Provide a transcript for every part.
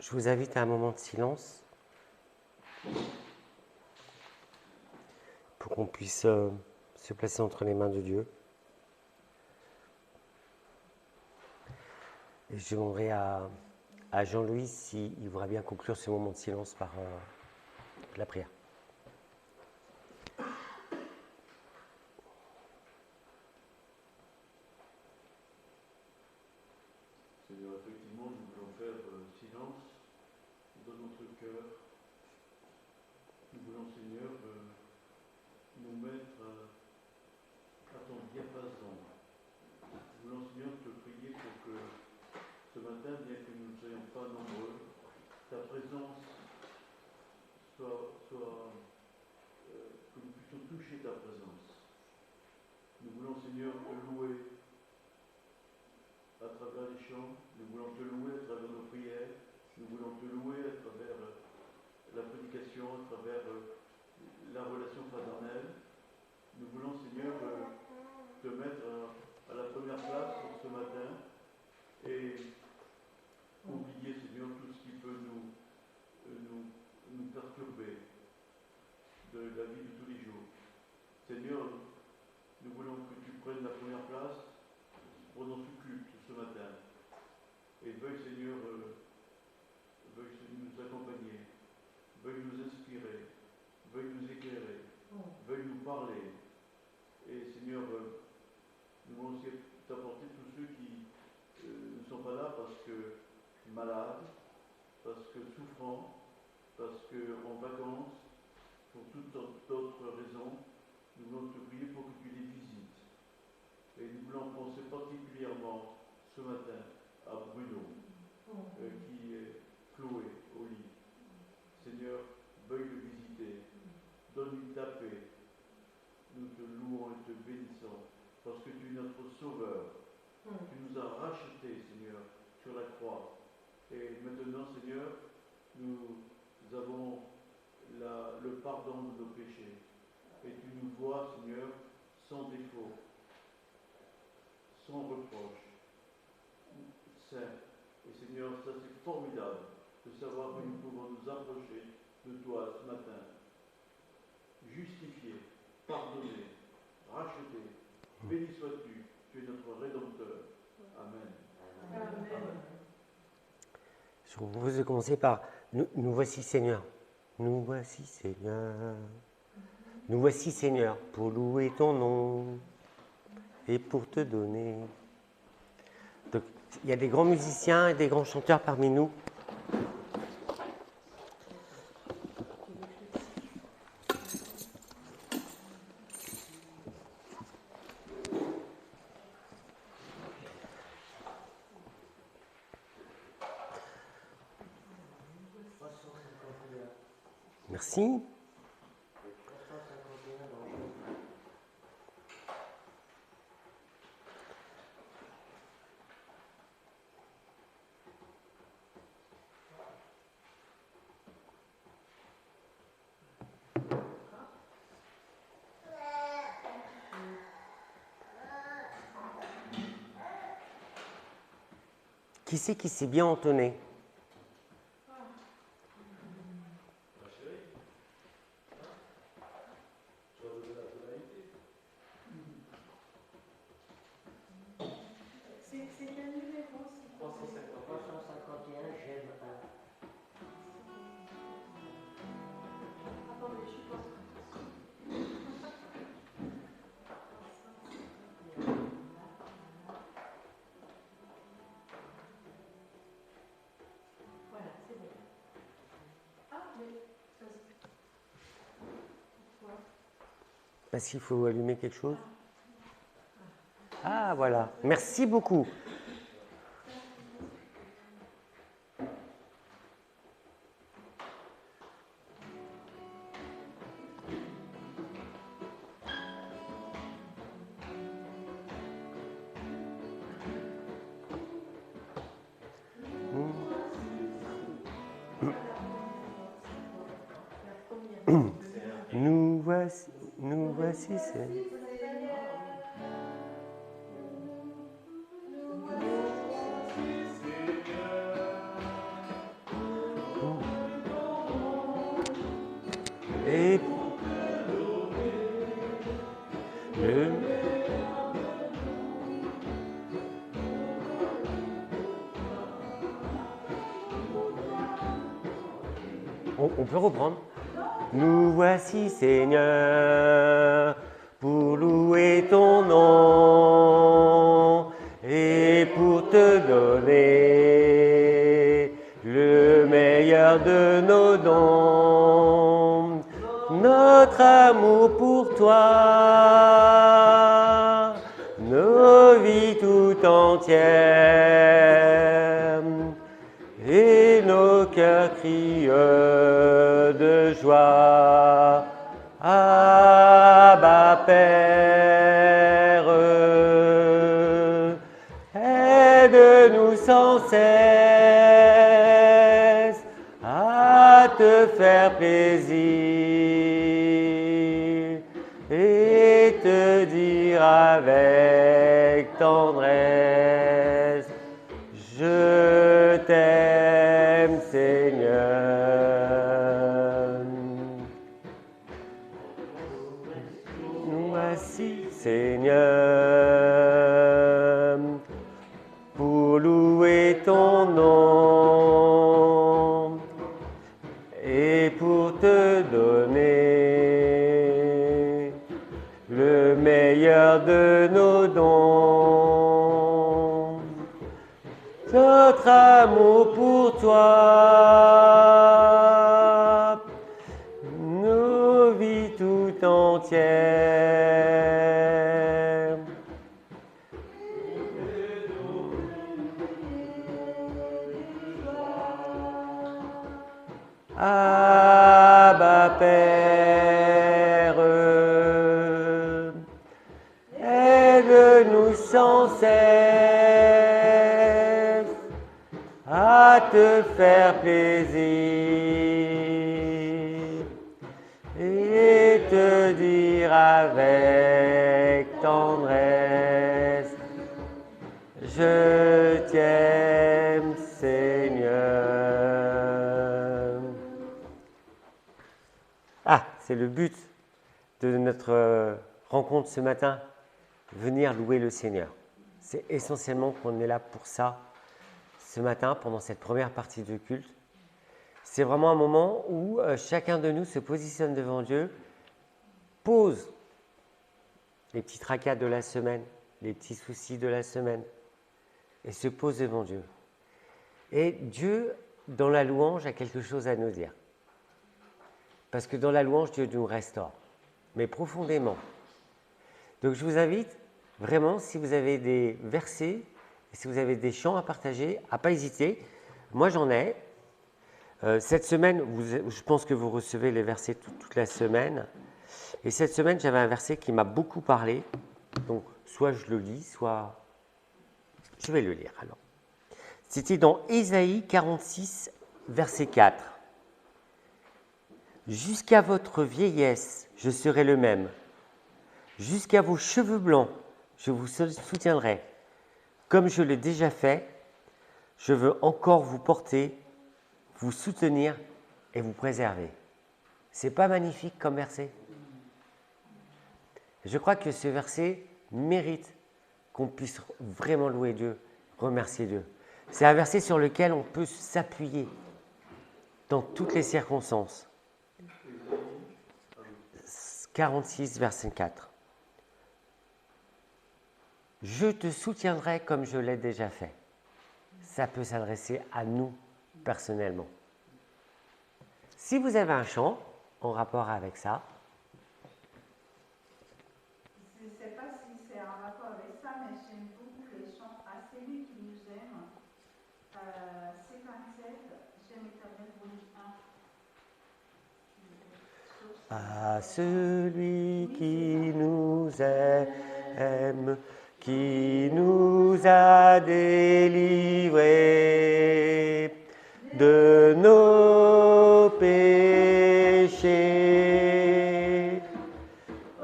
Je vous invite à un moment de silence pour qu'on puisse se placer entre les mains de Dieu. Et je demanderai à Jean-Louis s'il voudrait bien conclure ce moment de silence par la prière. Seigneur, effectivement, nous voulons faire silence dans notre cœur. Nous voulons, Seigneur, nous mettre à ton diapason. Nous voulons, Seigneur, te prier pour que ce matin, bien que nous ne soyons pas nombreux, ta présence que nous puissions toucher ta présence. Nous voulons, Seigneur, te louer à travers les chants, nous voulons te louer à travers nos prières, nous voulons te louer à travers la prédication, à travers la relation fraternelle. Nous voulons, Seigneur, te mettre à la première place pour ce matin et oublier, Seigneur, tout ce qui peut nous perturber de la vie de tous les jours. Seigneur, nous voulons que tu prennes la première place pour notre culte ce matin. Et veuille, Seigneur, nous accompagner, veuille nous inspirer, veuille nous éclairer, veuille nous parler. Et Seigneur, nous voulons aussi t'apporter tous ceux qui ne sont pas là parce que malades, parce que souffrants, parce qu'en vacances, pour toutes d'autres raisons. Nous voulons te prier pour que tu les visites. Et nous voulons penser particulièrement ce matin à Bruno, qui est cloué au lit. Seigneur, veuille le visiter. Donne-lui ta paix. Nous te louons et te bénissons parce que tu es notre sauveur. Tu nous as rachetés, Seigneur, sur la croix. Et maintenant, Seigneur, nous avons le pardon de nos péchés. Et tu nous vois, Seigneur, sans défaut, sans reproche, saint. Et Seigneur, ça c'est formidable de savoir que nous pouvons nous approcher de toi ce matin, justifiés, pardonnés, rachetés. Béni sois-tu, tu es notre Rédempteur. Amen. Amen. Amen. Je vous propose de commencer par nous voici Seigneur. Nous voici Seigneur. Nous voici Seigneur pour louer ton nom et pour te donner. Donc, il y a des grands musiciens et des grands chanteurs parmi nous. Merci. Qui c'est qui s'est bien entonné? C'est quel numéro? 351, j'aime un. Attendez, je suis pas. Voilà, c'est bon. Ah, mais ça se... Pourquoi? Parce qu'il faut allumer quelque chose. Ah, voilà. Merci beaucoup. Nous voici Seigneur. peut reprendre. Nous voici, Seigneur, pour louer ton nom et pour te donner le meilleur de nos dons, notre amour pour toi, nos vies tout entières et nos cœurs crient de joie. Abba Père, aide-nous sans cesse à te faire plaisir et te dire avec tendresse, je t'aime Seigneur. Nous voici Seigneur, pour louer ton nom et pour te donner le meilleur de nos dons, notre amour pour toi, nos vies tout entières. Abba Père, aide-nous sans cesse à te faire plaisir et te dire avec tendresse, je t'aime Seigneur. Ah, c'est le but de notre rencontre ce matin, venir louer le Seigneur. C'est essentiellement qu'on est là pour ça ce matin, pendant cette première partie de culte. C'est vraiment un moment où chacun de nous se positionne devant Dieu, pose les petits tracas de la semaine, les petits soucis de la semaine, et se pose devant Dieu. Et Dieu, dans la louange, a quelque chose à nous dire. Parce que dans la louange, Dieu nous restaure, mais profondément. Donc je vous invite vraiment, si vous avez des versets, si vous avez des chants à partager, à ne pas hésiter. Moi, j'en ai. Cette semaine, je pense que vous recevez les versets toute la semaine. Et cette semaine, j'avais un verset qui m'a beaucoup parlé. Donc, soit je le lis, soit je vais le lire. Alors, c'était dans Ésaïe 46, verset 4. « Jusqu'à votre vieillesse, je serai le même. Jusqu'à vos cheveux blancs, je vous soutiendrai. Comme je l'ai déjà fait, je veux encore vous porter, vous soutenir et vous préserver. » C'est pas magnifique comme verset? Je crois que ce verset mérite qu'on puisse vraiment louer Dieu, remercier Dieu. C'est un verset sur lequel on peut s'appuyer dans toutes les circonstances. 46, verset 4. « Je te soutiendrai comme je l'ai déjà fait. » Ça peut s'adresser à nous personnellement. Si vous avez un chant en rapport avec ça, je ne sais pas si c'est en rapport avec ça, mais j'aime beaucoup les chants à celui qui nous aime. 57, j'aime Éternel, volume 1. à celui qui nous aime, qui nous a délivrés de nos péchés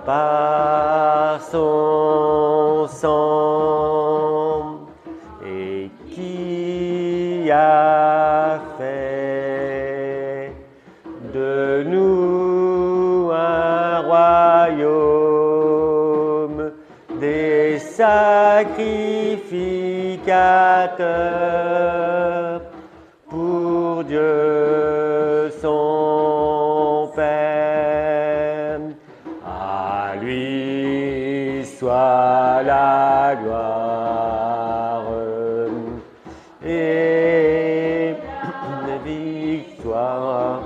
par son sang, et qui a fait de nous un royaume, des sacrificateurs pour Dieu son soit la gloire et la victoire.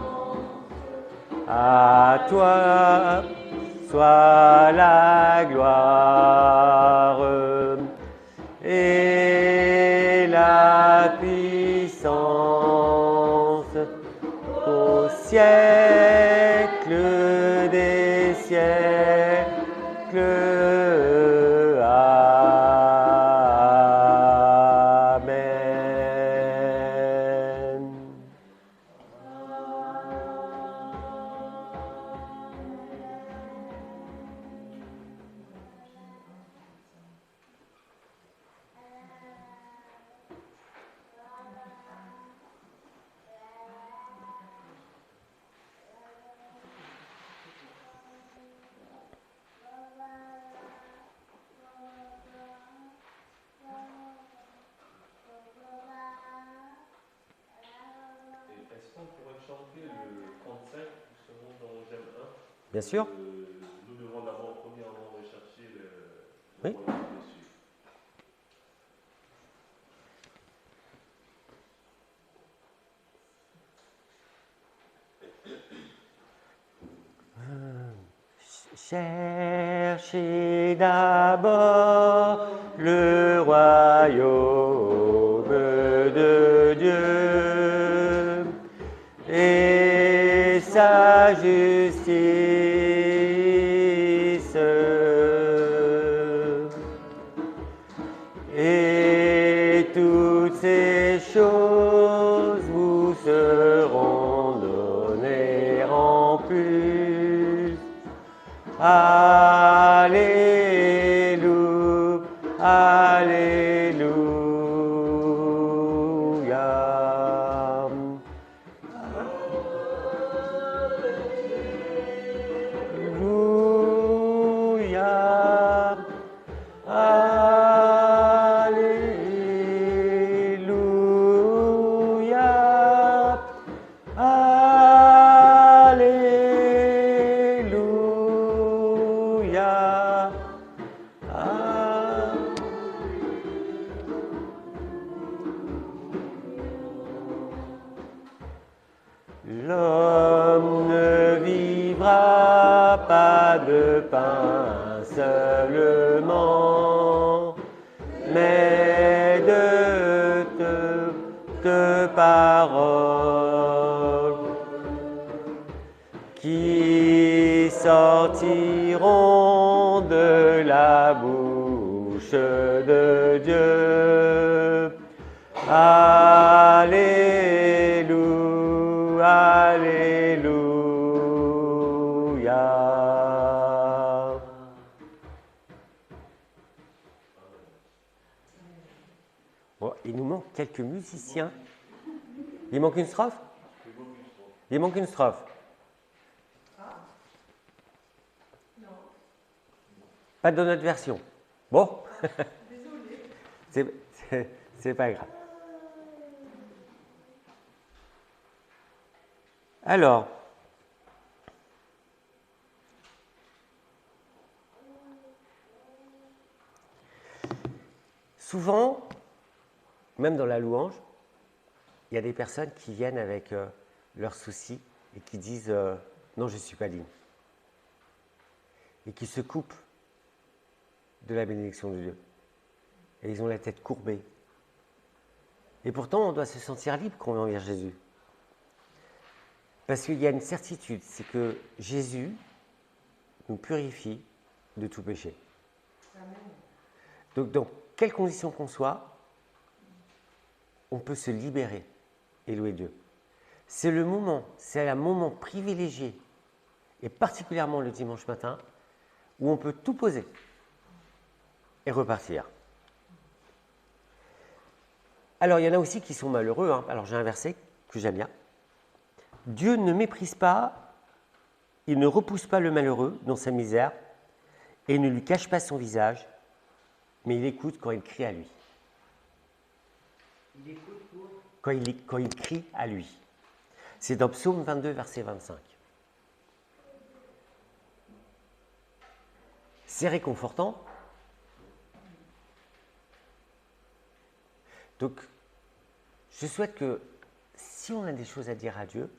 À toi soit la gloire et la puissance au siècle des siècles. Amen. Est-ce qu'on pourrait chanter le 35, justement, dans J'aime 1? Bien sûr. Nous devons d'abord, premièrement, rechercher le Oui. royaume des cieux. Cherchez d'abord le royaume de Dieu et sa justice, et toutes ces choses vous seront données en plus. Alléluia, Alléluia. Alléluia. Alléluia. Alléluia. L'homme ne vivra pas de pain seulement, mais de paroles qui sortiront de la bouche de Dieu. Alléluia, Alléluia. Bon, il nous manque quelques musiciens. Il manque une strophe? Il manque une strophe. Pas de notre version. Bon. C'est pas grave. Alors, souvent, même dans la louange, il y a des personnes qui viennent avec leurs soucis et qui disent non, je ne suis pas digne. Et qui se coupent de la bénédiction de Dieu. Et ils ont la tête courbée. Et pourtant, on doit se sentir libre quand on vient vers Jésus. Parce qu'il y a une certitude, c'est que Jésus nous purifie de tout péché. Amen. Donc, dans quelles conditions qu'on soit, on peut se libérer et louer Dieu. C'est le moment, c'est un moment privilégié, et particulièrement le dimanche matin, où on peut tout poser et repartir. Alors, il y en a aussi qui sont malheureux. Hein. Alors, j'ai un verset que j'aime bien. Dieu ne méprise pas, il ne repousse pas le malheureux dans sa misère et ne lui cache pas son visage, mais il écoute quand il crie à lui. Il écoute quand il crie à lui. C'est dans Psaume 22, verset 25. C'est réconfortant Donc, je souhaite que si on a des choses à dire à Dieu,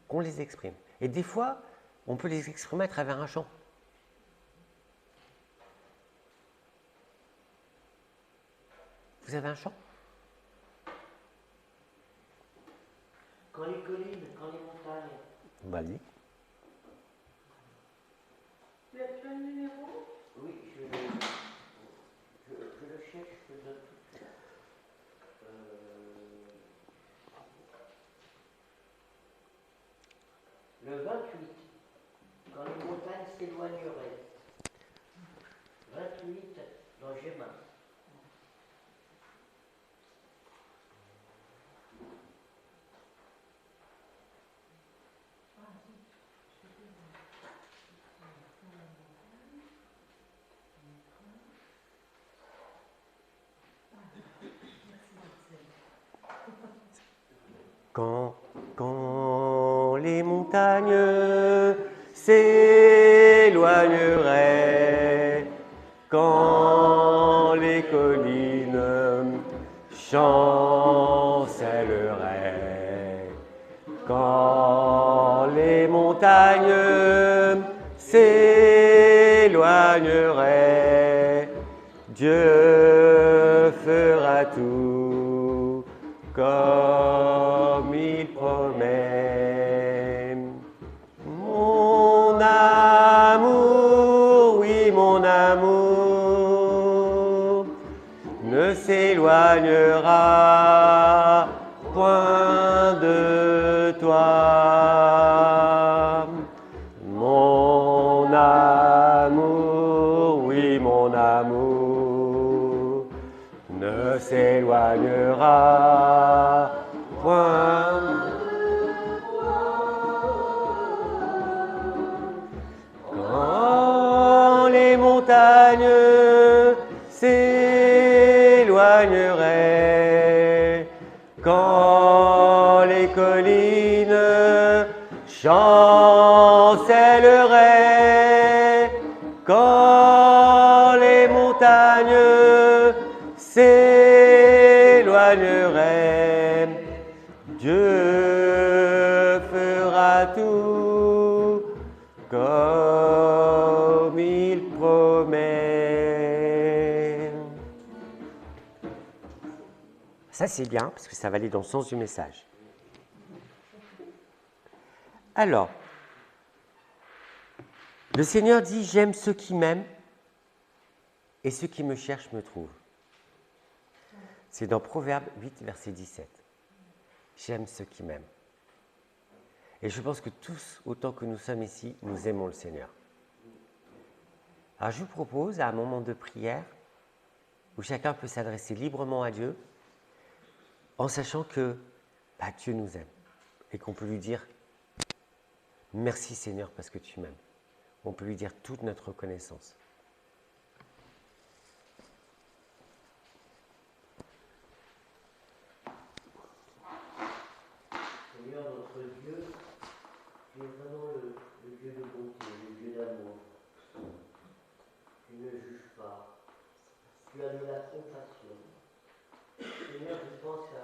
qu'on les exprime. Et des fois, on peut les exprimer à travers un chant. Vous avez un chant? Quand les collines, quand les montagnes. Vas-y. Tu as le numéro? Oui, je le cherche, je le donne tout de suite. Le 28, quand les montagnes s'éloigneraient. 28 dans Gémin. Quand les montagnes s'éloigneraient, quand les collines chancelleraient, quand les montagnes s'éloigneraient, Dieu fera tout comme il promet. Mon amour, oui mon amour, ne s'éloignera point de toi. Mon amour, oui mon amour, ne s'éloignera point. Quand les montagnes s'éloigneraient, quand les collines chancelleraient, quand les montagnes s'éloigneraient, Dieu fera tout comme il promet. Ça, c'est bien, parce que ça va aller dans le sens du message. Alors, le Seigneur dit « J'aime ceux qui m'aiment, et ceux qui me cherchent me trouvent ». C'est dans Proverbe 8, verset 17. J'aime ceux qui m'aiment. Et je pense que tous, autant que nous sommes ici, nous aimons le Seigneur. Alors je vous propose, à un moment de prière, où chacun peut s'adresser librement à Dieu, en sachant que Dieu nous aime, et qu'on peut lui dire « Merci Seigneur parce que tu m'aimes ». On peut lui dire toute notre reconnaissance. Seigneur, notre Dieu, tu es vraiment le Dieu de bonté, le Dieu d'amour. Tu ne juges pas. Tu as de la compassion. Seigneur, je pense à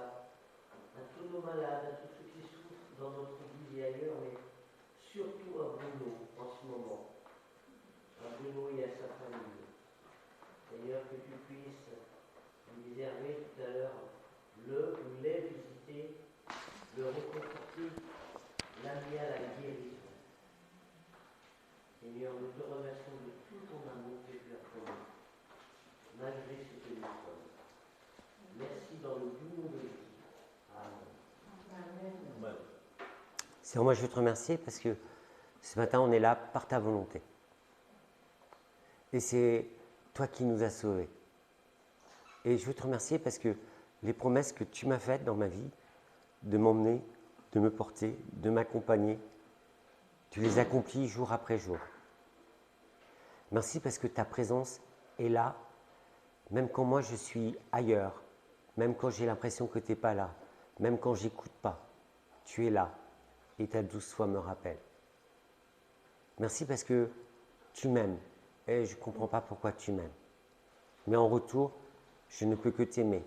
tous nos malades, à tous ceux qui souffrent dans notre vie et ailleurs, mais surtout à Bruno en ce moment. À Bruno et à sa famille. Seigneur, que tu puisses, comme disait Hervé tout à l'heure, le ou les visiter, le reconforter, l'amener à la guérison. Seigneur, nous te remercions de tout ton amour que tu as pour nous, malgré ce que nous sommes. Merci dans le doux nom de Jésus. Amen. Amen. Seigneur, moi je veux te remercier parce que ce matin on est là par ta volonté. Et c'est toi qui nous as sauvés. Et je veux te remercier parce que les promesses que tu m'as faites dans ma vie, de m'emmener, de me porter, de m'accompagner, tu les accomplis jour après jour. Merci parce que ta présence est là, même quand moi je suis ailleurs, même quand j'ai l'impression que tu n'es pas là, même quand je n'écoute pas, tu es là et ta douce voix me rappelle. Merci parce que tu m'aimes et je ne comprends pas pourquoi tu m'aimes. Mais en retour, je ne peux que t'aimer.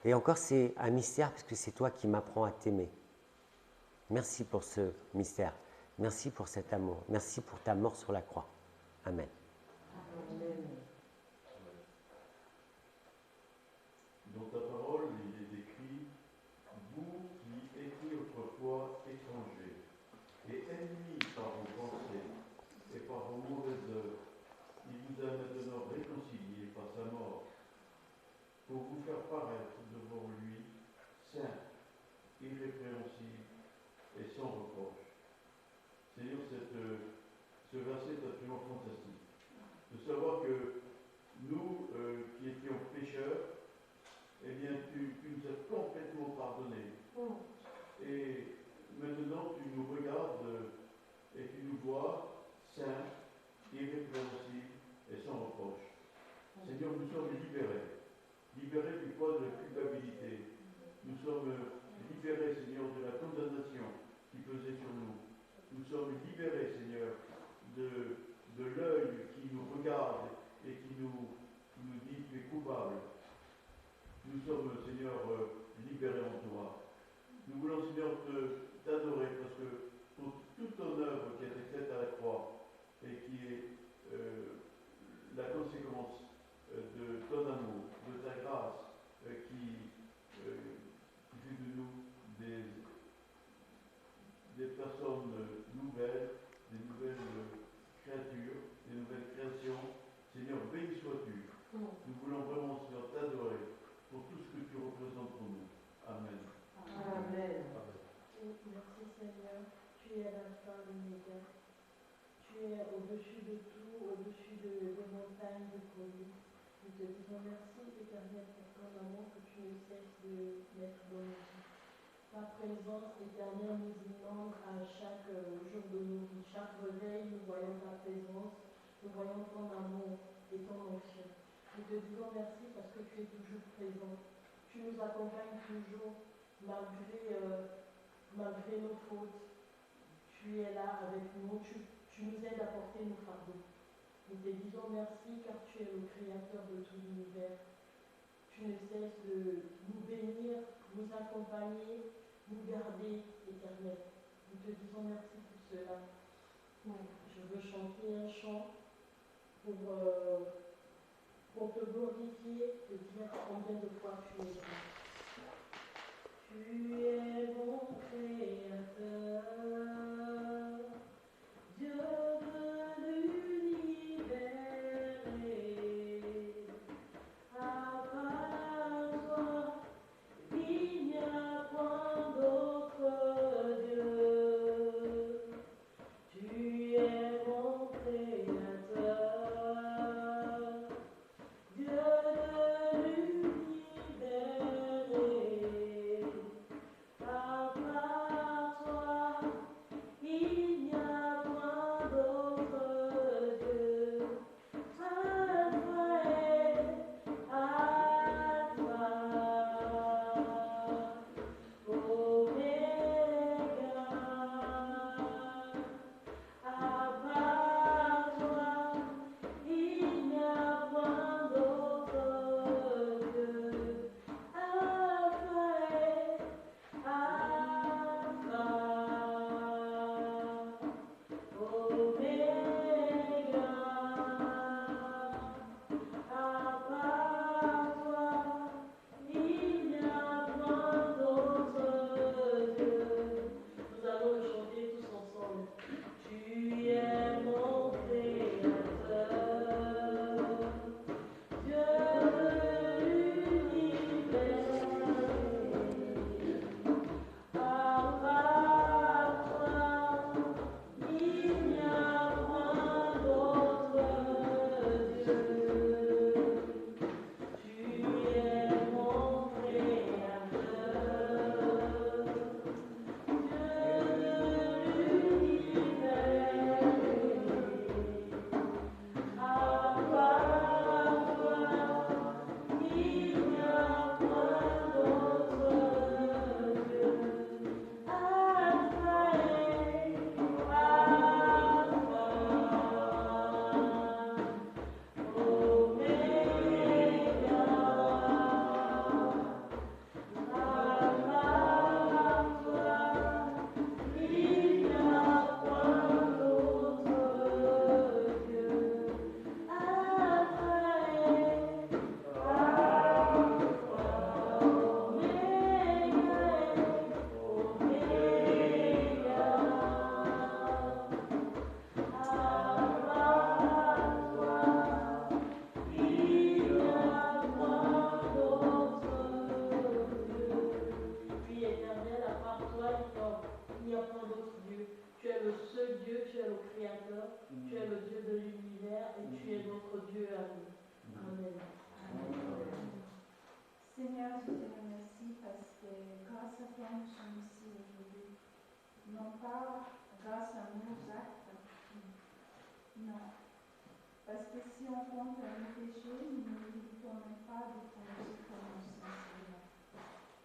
Et encore, c'est un mystère parce que c'est toi qui m'apprends à t'aimer. Merci pour ce mystère. Merci pour cet amour. Merci pour ta mort sur la croix. Amen. Dans ta parole, il est écrit, vous qui étiez autrefois étrangers et ennemis par vos pensées et par vos mauvaises œuvres, il vous a maintenant réconciliés par sa mort pour vous faire paraître devant lui saint, irrépréhensible et sans reproche. Seigneur, ce verset est absolument fantastique. De savoir que nous, qui étions pécheurs, eh bien, tu nous as complètement pardonnés. Et maintenant, tu nous regardes et tu nous vois saints, irrépréhensibles et sans reproche. Seigneur, nous sommes libérés. Libérés du poids de la culpabilité. Nous sommes libérés, Seigneur, de la condamnation qui pesait sur nous. Nous sommes libérés, Seigneur, de l'œil qui nous regarde et qui nous dit tu es coupable. Nous sommes, Seigneur, libérés en toi. Nous voulons, Seigneur, t'adorer parce que pour toute ton œuvre qui a été faite à la croix et qui est la conséquence de ton amour, de ta grâce, qui fait de nous des personnes nouvelles, des nouvelles créatures, des nouvelles créations. Seigneur, béni sois-tu. Nous voulons vraiment, Seigneur, t'adorer pour tout ce que tu représentes pour nous. Amen. Amen. Merci Seigneur, tu es l'alpha et l'oméga. Tu es au-dessus de tout, au-dessus des montagnes de folie. Nous te disons merci éternel pour ton amour que tu ne cesses de mettre dans nos vies. Ta présence éternelle nous inonde à chaque jour de nos vies. Chaque réveil, nous voyons ta présence, nous voyons ton amour et ton onction. Nous te disons merci parce que tu es toujours présent. Tu nous accompagnes toujours malgré nos fautes. Tu es là avec nous, tu nous aides à porter nos fardeaux. Nous te disons merci car tu es le créateur de tout l'univers. Tu ne cesses de nous bénir, nous accompagner, nous garder éternel. Nous te disons merci pour cela. Je veux chanter un chant pour te glorifier, te dire combien de fois tu es bon. Tu es bon créateur, Dieu de l'univers, et à part toi, il n'y a point d'autre Dieu. Tu es mon créateur, Dieu de l'univers, et à part toi, Tu es le Dieu de l'univers et tu es notre Dieu à nous. Amen. Seigneur, je te remercie parce que grâce à toi, nous sommes ici aujourd'hui. Non pas grâce à nos actes, non. Parce que si on compte nos péchés, nous ne méritons même pas de commencer comme nous, Seigneur.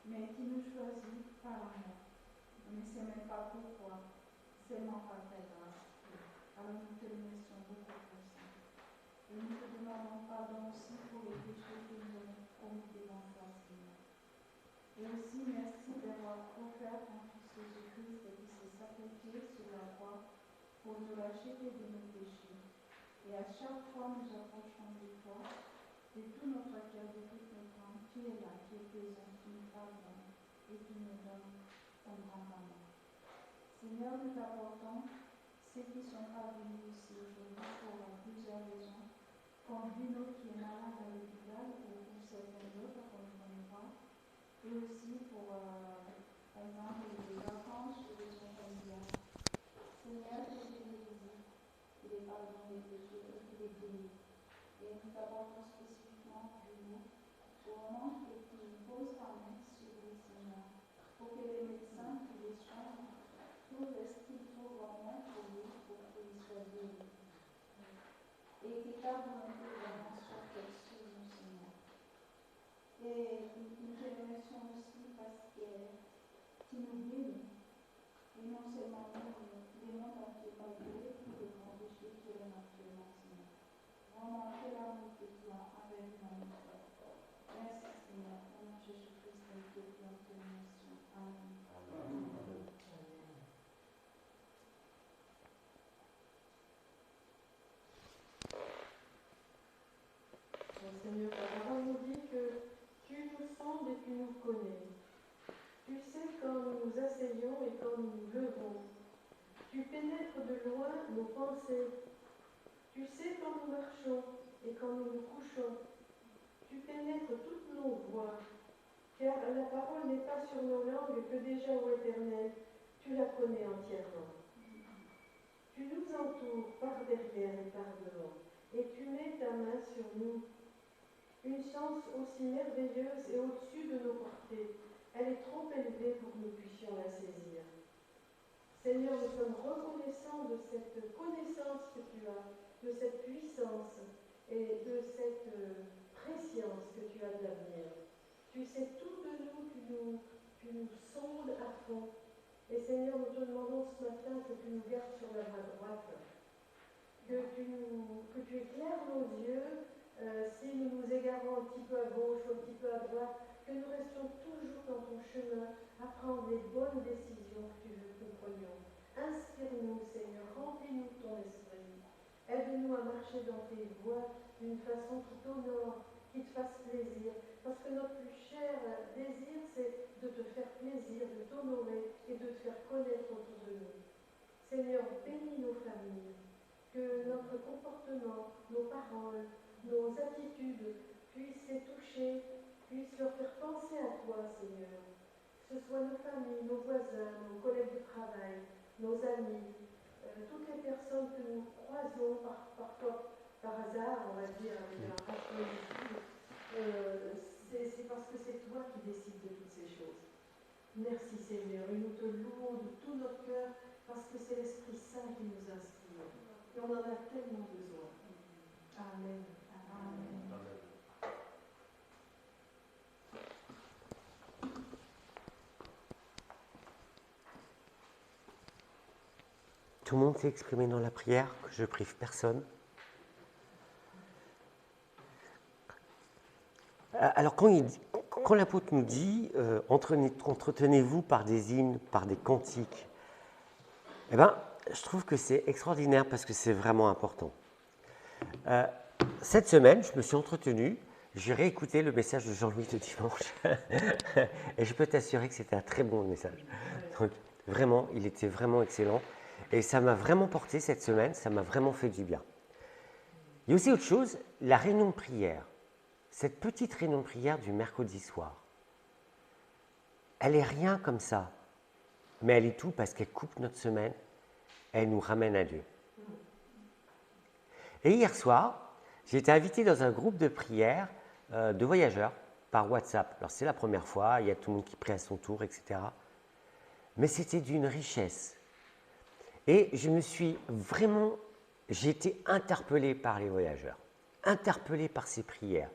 Mais qui nous choisit par amour. On ne sait même pas pourquoi, seulement par ta grâce. Alors nous te remercions beaucoup pour ça. Et nous te demandons pardon aussi pour les péchés que nous avons commis devant toi, Seigneur. Et aussi merci d'avoir offert ton Fils Jésus-Christ qui s'est sacrifié sur la croix pour nous racheter de nos péchés. Et à chaque fois nous approchons de toi, de tout notre cœur, de toute notre âme. Tu es là, tu es présent, tu nous pardonnes et tu nous donnes ton grand amour. Seigneur, nous t'apportons ceux qui sont parvenus ici aujourd'hui pour plusieurs raisons, comme Bruno qui est malade à l'hôpital ou pour certains autres qu'on ne connaît pas, et aussi pour, par exemple, les vacances ou les soins familiales. Seigneur, que tu les visites, tu les pardonnes les péchés et tu les bénis. Et nous t'apportons spécifiquement Bruno, au moment que tu poses ta main sur lui, Seigneur, pour que les médecins qui les soignent trouvent ce qu'il faut vraiment pour lui, pour qu'il soit guéri. Et que ta volonté vraiment soit faite sur nous, Seigneur. Et nous te remercions aussi parce que tu nous bénis. Et non seulement nous, mais les mondes entiers, malgré tous les grands péchés qui sont actuellement, Seigneur. Vraiment, que l'amour que tu as avec nous. Merci, Seigneur. Au nom de Jésus-Christ, nous te remercions. Amen. Seigneur, ta parole nous dit que tu nous sondes et tu nous connais. Tu sais quand nous nous asseyons et quand nous nous levons. Tu pénètres de loin nos pensées. Tu sais quand nous marchons et quand nous nous couchons. Tu pénètres toutes nos voix. Car la parole n'est pas sur nos langues que déjà, ô Éternel, tu la connais entièrement. Tu nous entoures par derrière et par devant, et tu mets ta main sur nous. Une science aussi merveilleuse et au-dessus de nos portées. Elle est trop élevée pour que nous puissions la saisir. Seigneur, nous sommes reconnaissants de cette connaissance que tu as, de cette puissance et de cette préscience que tu as de l'avenir. Tu sais tout de nous, tu nous sondes à fond. Et Seigneur, nous te demandons ce matin que tu nous gardes sur la voie droite, que tu éclaires nos yeux, si nous nous égarons un petit peu à gauche ou un petit peu à droite, que nous restions toujours dans ton chemin à prendre les bonnes décisions que tu veux que nous prenions. Inspire-nous, Seigneur, remplis-nous de ton esprit. Aide-nous à marcher dans tes voies d'une façon qui t'honore, qui te fasse plaisir. Parce que notre plus cher désir, c'est de te faire plaisir, de t'honorer et de te faire connaître autour de nous. Seigneur, bénis nos familles, que notre comportement, nos paroles, nos attitudes puissent les toucher, puissent leur faire penser à toi, Seigneur. Que ce soit nos familles, nos voisins, nos collègues de travail, nos amis, toutes les personnes que nous croisons parfois par hasard, on va dire, avec un rationalisme, c'est parce que c'est toi qui décides de toutes ces choses. Merci Seigneur, et nous te louons de tout notre cœur parce que c'est l'Esprit Saint qui nous inspire. Et on en a tellement besoin. Amen. Amen. Tout le monde s'est exprimé dans la prière, que je prive personne. Alors quand l'apôtre nous dit entretenez-vous par des hymnes, par des cantiques, eh ben, je trouve que c'est extraordinaire parce que c'est vraiment important. Cette semaine, je me suis entretenu, j'ai réécouté le message de Jean-Louis de dimanche et je peux t'assurer que c'était un très bon message. Donc, vraiment, il était vraiment excellent et ça m'a vraiment porté cette semaine, ça m'a vraiment fait du bien. Il y a aussi autre chose, la réunion de prière. Cette petite réunion de prière du mercredi soir, elle est rien comme ça, mais elle est tout parce qu'elle coupe notre semaine, elle nous ramène à Dieu. Et hier soir, j'ai été invité dans un groupe de prière de voyageurs par WhatsApp. Alors c'est la première fois, il y a tout le monde qui prie à son tour, etc. Mais c'était d'une richesse. Et je me suis vraiment, j'ai été interpellé par les voyageurs, interpellé par ces prières.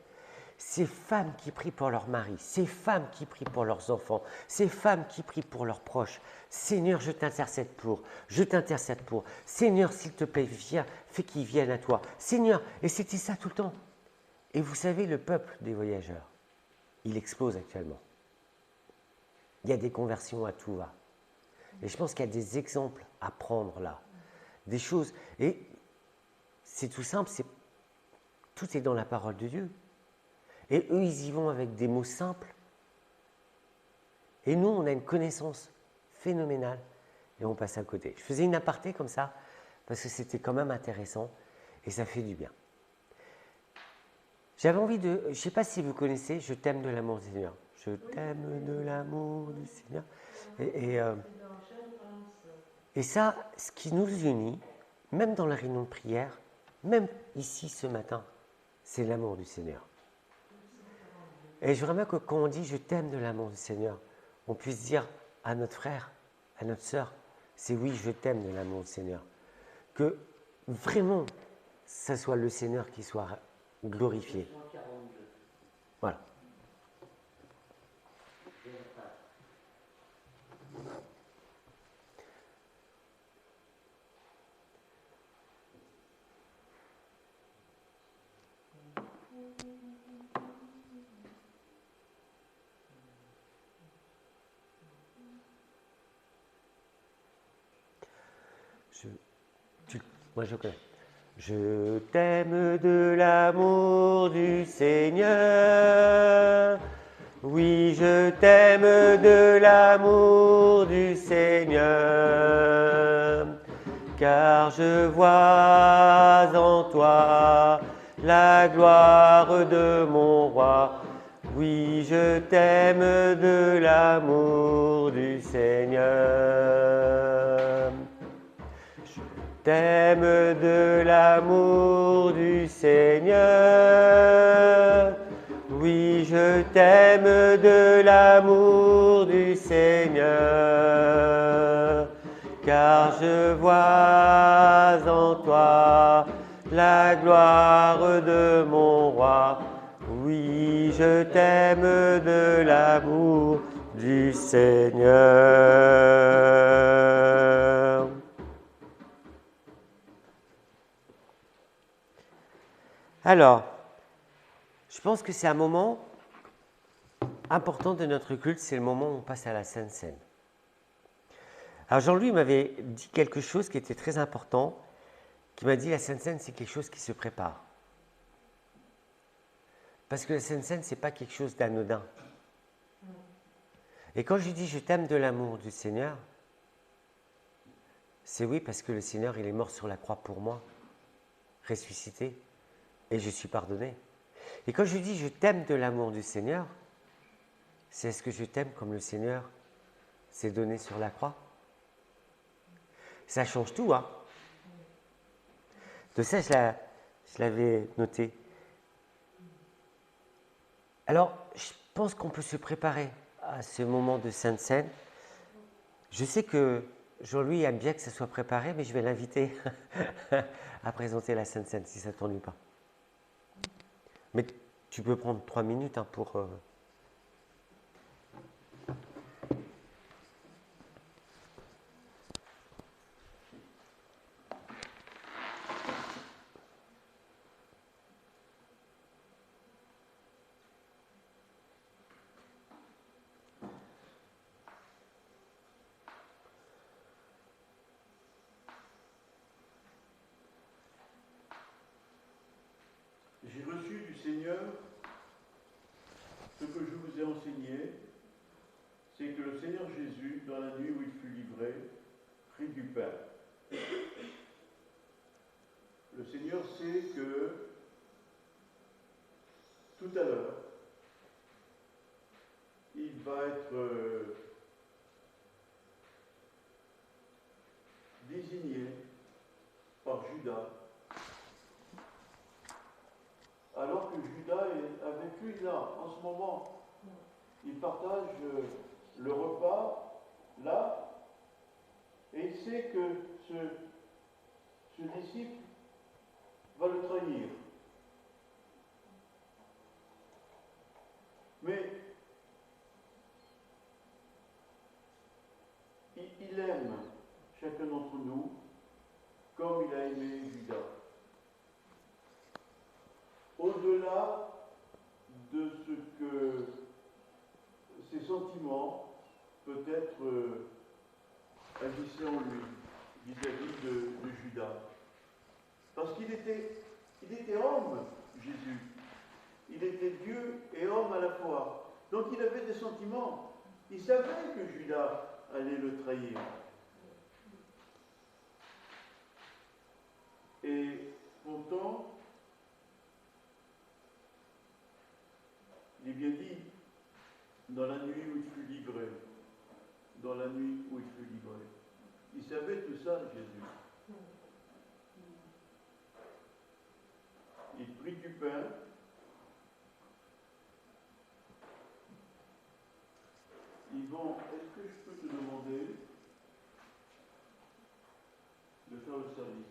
Ces femmes qui prient pour leur mari, ces femmes qui prient pour leurs enfants, ces femmes qui prient pour leurs proches. Seigneur, je t'intercède pour, je t'intercède pour. Seigneur, s'il te plaît, viens, fais qu'ils viennent à toi. Seigneur, et c'était ça tout le temps. Et vous savez, le peuple des voyageurs, il explose actuellement. Il y a des conversions à tout va. Et je pense qu'il y a des exemples à prendre là, des choses. Et c'est tout simple, tout est dans la parole de Dieu. Et eux, ils y vont avec des mots simples. Et nous, on a une connaissance phénoménale et on passe à côté. Je faisais une aparté comme ça, parce que c'était quand même intéressant et ça fait du bien. J'avais envie de... Je ne sais pas si vous connaissez « Je t'aime de l'amour du Seigneur ». Je t'aime de l'amour du Seigneur. Et ça, ce qui nous unit, même dans la réunion de prière, même ici ce matin, c'est l'amour du Seigneur. Et je voudrais que quand on dit « je t'aime de l'amour du Seigneur », on puisse dire à notre frère, à notre sœur, c'est oui, je t'aime de l'amour du Seigneur. Que vraiment, ça soit le Seigneur qui soit glorifié. Voilà. Moi, je connais. Je t'aime de l'amour du Seigneur. Oui, je t'aime de l'amour du Seigneur. Car je vois en toi la gloire de mon roi. Oui, je t'aime de l'amour du Seigneur. T'aime de l'amour du Seigneur. Oui, je t'aime de l'amour du Seigneur. Car je vois en toi la gloire de mon roi. Oui, je t'aime de l'amour du Seigneur. Alors, je pense que c'est un moment important de notre culte, c'est le moment où on passe à la Sainte Seine. Alors Jean-Louis m'avait dit quelque chose qui était très important, qui m'a dit la Sainte Seine, c'est quelque chose qui se prépare. Parce que la Sainte Seine, ce n'est pas quelque chose d'anodin. Et quand je lui dis je t'aime de l'amour du Seigneur, c'est oui parce que le Seigneur, il est mort sur la croix pour moi, ressuscité. Et je suis pardonné. Et quand je dis je t'aime de l'amour du Seigneur, c'est est-ce que je t'aime comme le Seigneur s'est donné sur la croix? Ça change tout, hein. De ça, je l'avais noté. Alors, je pense qu'on peut se préparer à ce moment de Sainte Seine. Je sais que Jean-Louis aime bien que ça soit préparé, mais je vais l'inviter à présenter la Sainte Seine, si ça ne t'ennuie pas. Mais tu peux prendre 3 minutes hein, pour... J'ai reçu du Seigneur ce que je vous ai enseigné, c'est que le Seigneur Jésus, dans la nuit où il fut livré, prit du pain. Le Seigneur sait que tout à l'heure, il va être désigné par Judas est là, en ce moment. Il partage le repas, là, et il sait que ce disciple va le trahir. Mais il aime chacun d'entre nous comme il a aimé Judas. Au-delà de ce que ses sentiments peut-être agissaient en lui vis-à-vis de Judas. Parce qu'il était homme, Jésus. Il était Dieu et homme à la fois. Donc il avait des sentiments. Il savait que Judas allait le trahir. Et pourtant, il est bien dit, dans la nuit où il fut livré, dans la nuit où il fut livré. Il savait tout ça, Jésus. Il prit du pain, Yvon, est-ce que je peux te demander de faire le service?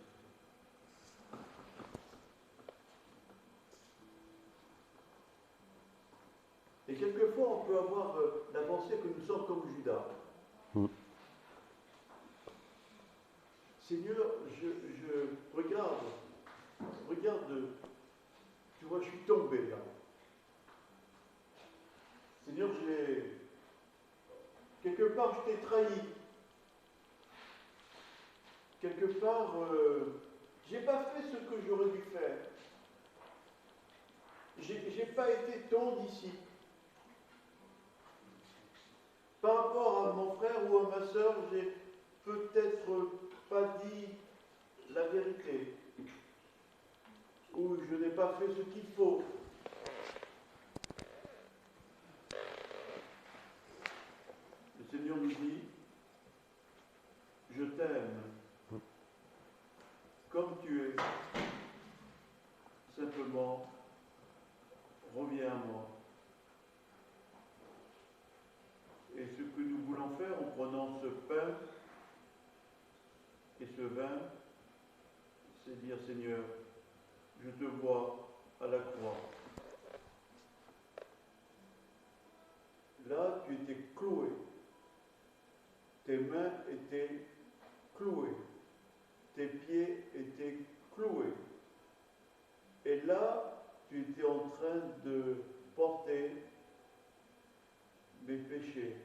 Et quelquefois, on peut avoir la pensée que nous sommes comme Judas. Seigneur, je regarde, tu vois, je suis tombé là. Seigneur, quelque part, je t'ai trahi. Quelque part, j'ai pas fait ce que j'aurais dû faire. J'ai pas été ton disciple. Par rapport à mon frère ou à ma sœur, j'ai peut-être pas dit la vérité. Ou je n'ai pas fait ce qu'il faut. Le Seigneur nous dit, je t'aime comme tu es. Simplement, reviens à moi. Et ce que nous voulons faire en prenant ce pain et ce vin, c'est dire, Seigneur, je te vois à la croix. Là, tu étais cloué. Tes mains étaient clouées. Tes pieds étaient cloués. Et là, tu étais en train de porter mes péchés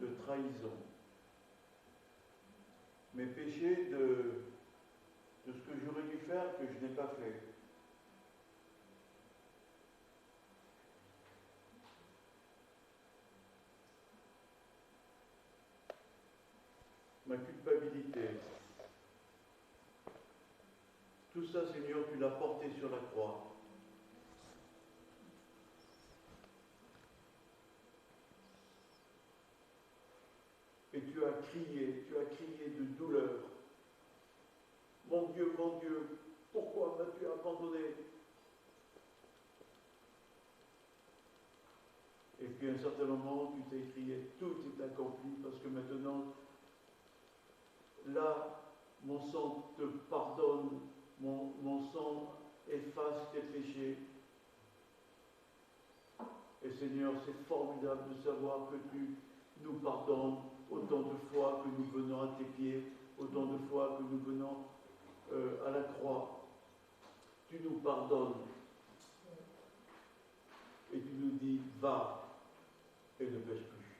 de trahison. Mes péchés de ce que j'aurais dû faire que je n'ai pas fait. Ma culpabilité. Tout ça, Seigneur, tu l'as porté sur la croix. Et tu as crié de douleur. Mon Dieu, pourquoi m'as-tu abandonné? Et puis à un certain moment, tu t'es crié, tout est accompli, parce que maintenant, là, mon sang te pardonne, mon sang efface tes péchés. Et Seigneur, c'est formidable de savoir que tu nous pardonnes autant de fois que nous venons à tes pieds, autant de fois que nous venons à la croix. Tu nous pardonnes. Et tu nous dis, va et ne pêche plus.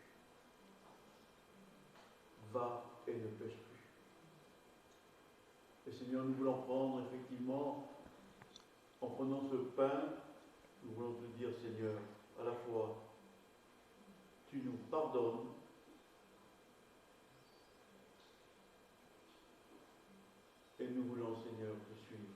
Va et ne pêche plus. Et Seigneur, nous voulons prendre effectivement, en prenant ce pain, nous voulons te dire, Seigneur, à la fois, tu nous pardonnes, et nous voulons, Seigneur, te suivre.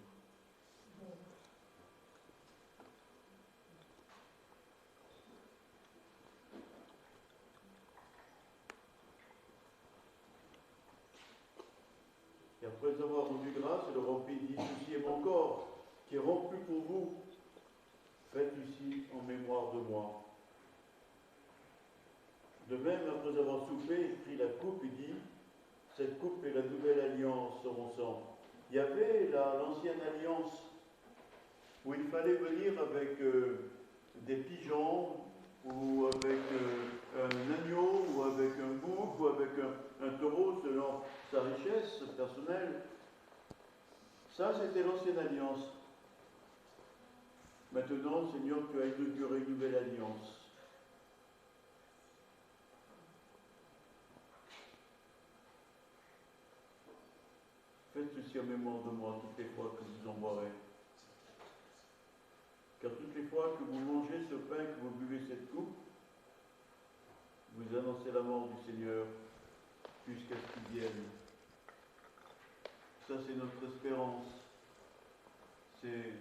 Et après avoir rendu grâce, le remplit, dit, ceci est mon corps, qui est rompu pour vous. Faites ici en mémoire de moi. De même, après avoir soupé, il prit la coupe et dit, cette coupe est la nouvelle alliance sur mon sang. Il y avait l'ancienne alliance où il fallait venir avec des pigeons, ou avec un agneau, ou avec un bouc, ou avec un taureau, selon sa richesse personnelle. Ça, c'était l'ancienne alliance. Maintenant, Seigneur, tu as inauguré une nouvelle alliance. Faites ceci en mémoire de moi toutes les fois que vous en boirez. Car toutes les fois que vous mangez ce pain, que vous buvez cette coupe, vous annoncez la mort du Seigneur jusqu'à ce qu'il vienne. Ça, c'est notre espérance. C'est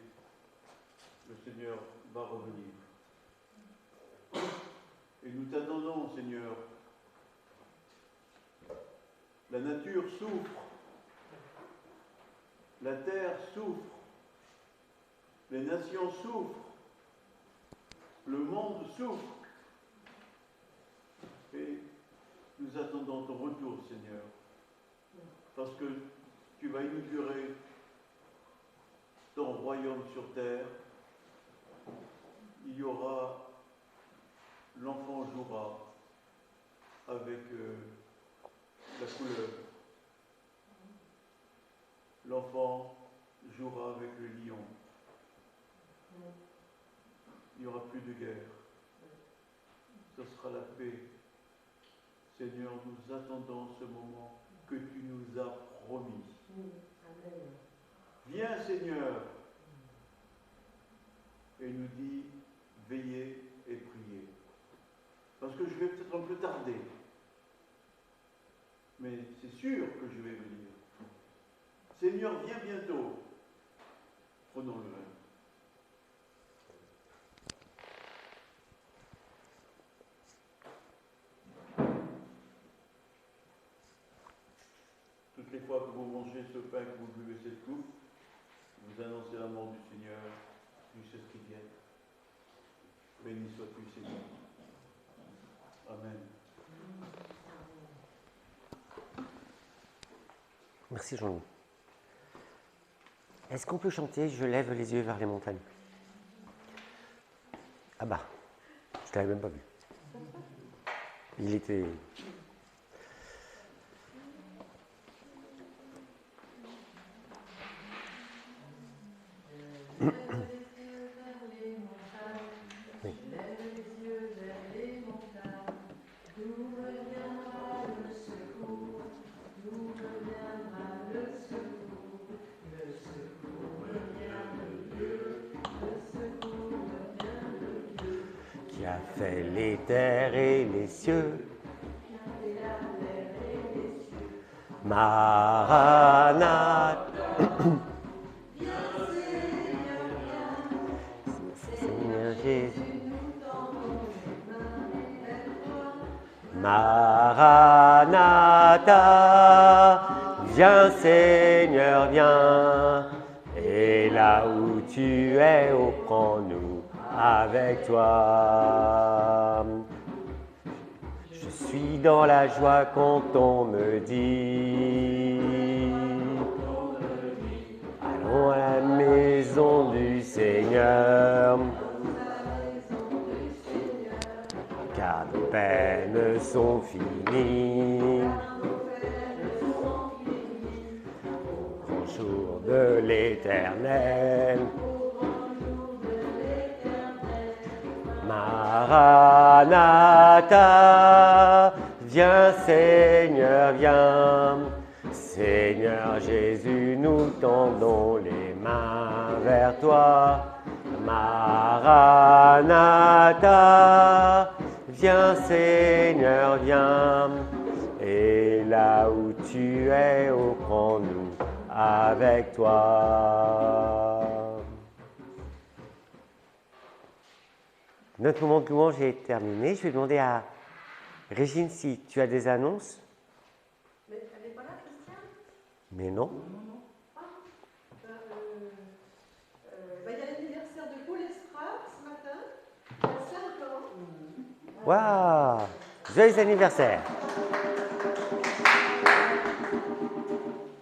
le Seigneur va revenir. Et nous t'attendons, Seigneur. La nature souffre. La terre souffre. Les nations souffrent. Le monde souffre. Et nous attendons ton retour, Seigneur. Parce que tu vas inaugurer ton royaume sur terre. Il y aura, l'enfant jouera avec la couleur. L'enfant jouera avec le lion. Il n'y aura plus de guerre. Ce sera la paix. Seigneur, nous attendons ce moment que tu nous as promis. Viens, Seigneur, et nous dit, veillez et priez. Parce que je vais peut-être un peu tarder. Mais c'est sûr que je vais venir. Seigneur, viens bientôt. Prenons le vin. Toutes les fois que vous mangez ce pain, que vous buvez cette coupe, vous annoncez la mort du Seigneur jusqu'à ce qu'il vienne. Béni sois-tu, Seigneur. Amen. Merci Jean-Louis. Est-ce qu'on peut chanter « Je lève les yeux vers les montagnes » ? Ah bah, je ne l'avais même pas vu. Il était... Qui a fait les terres et les cieux. Maranatha. Seigneur Jésus. Maranatha. Viens Seigneur, viens. Et là où tu es, oh, prends-nous avec toi. Je suis dans la joie quand on me dit allons à la maison du Seigneur, car nos peines sont finies. Au grand jour de l'Éternel. Maranatha, viens Seigneur, viens. Seigneur Jésus, nous tendons les mains vers toi. Maranatha, viens Seigneur, viens. Et là où tu es, oh, prends-nous avec toi. Notre moment de louange est terminé. Je vais demander à Régine si tu as des annonces. Mais elle n'est pas là, Christiane ? Mais non. Il y a l'anniversaire de Paul Estrade ce Waouh! Joyeux anniversaire!